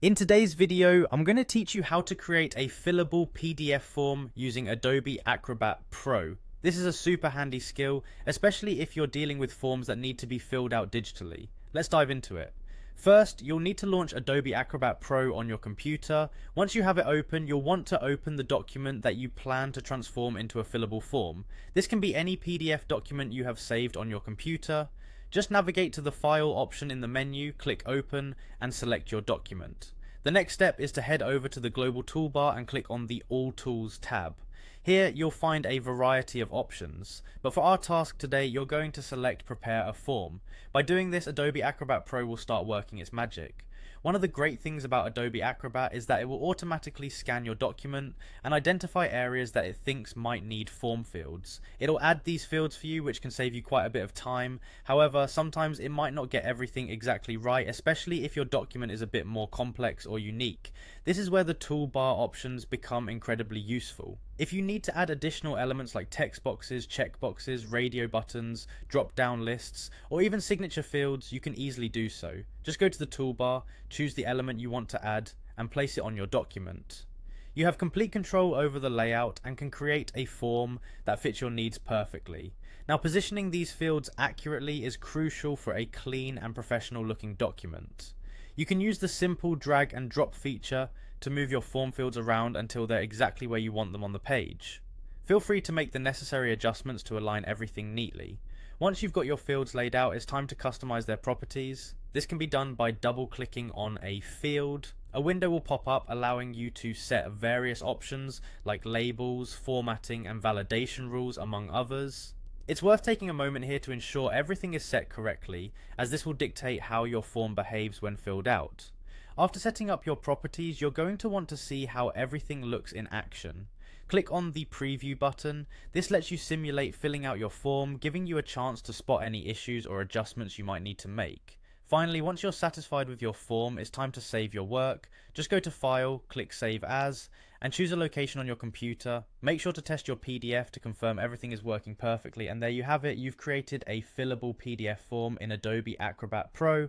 In today's video, I'm going to teach you how to create a fillable PDF form using Adobe Acrobat Pro. This is a super handy skill, especially if you're dealing with forms that need to be filled out digitally. Let's dive into it. First, you'll need to launch Adobe Acrobat Pro on your computer. Once you have it open, you'll want to open the document that you plan to transform into a fillable form. This can be any PDF document you have saved on your computer. Just navigate to the File option in the menu, click Open, and select your document. The next step is to head over to the global toolbar and click on the All Tools tab. Here you'll find a variety of options, but for our task today you're going to select Prepare a Form. By doing this, Adobe Acrobat Pro will start working its magic. One of the great things about Adobe Acrobat is that it will automatically scan your document and identify areas that it thinks might need form fields. It'll add these fields for you, which can save you quite a bit of time. However, sometimes it might not get everything exactly right, especially if your document is a bit more complex or unique. This is where the toolbar options become incredibly useful. If you need to add additional elements like text boxes, checkboxes, radio buttons, drop-down lists, or even signature fields, you can easily do so. Just go to the toolbar, choose the element you want to add, and place it on your document. You have complete control over the layout and can create a form that fits your needs perfectly. Now, positioning these fields accurately is crucial for a clean and professional looking document. You can use the simple drag and drop feature to move your form fields around until they're exactly where you want them on the page. Feel free to make the necessary adjustments to align everything neatly. Once you've got your fields laid out, it's time to customize their properties. This can be done by double clicking on a field. A window will pop up allowing you to set various options like labels, formatting, and validation rules, among others. It's worth taking a moment here to ensure everything is set correctly, as this will dictate how your form behaves when filled out. After setting up your properties, you're going to want to see how everything looks in action. Click on the preview button. This lets you simulate filling out your form, giving you a chance to spot any issues or adjustments you might need to make. Finally, once you're satisfied with your form, it's time to save your work. Just go to File, click Save As, and choose a location on your computer. Make sure to test your PDF to confirm everything is working perfectly, and there you have it. You've created a fillable PDF form in Adobe Acrobat Pro.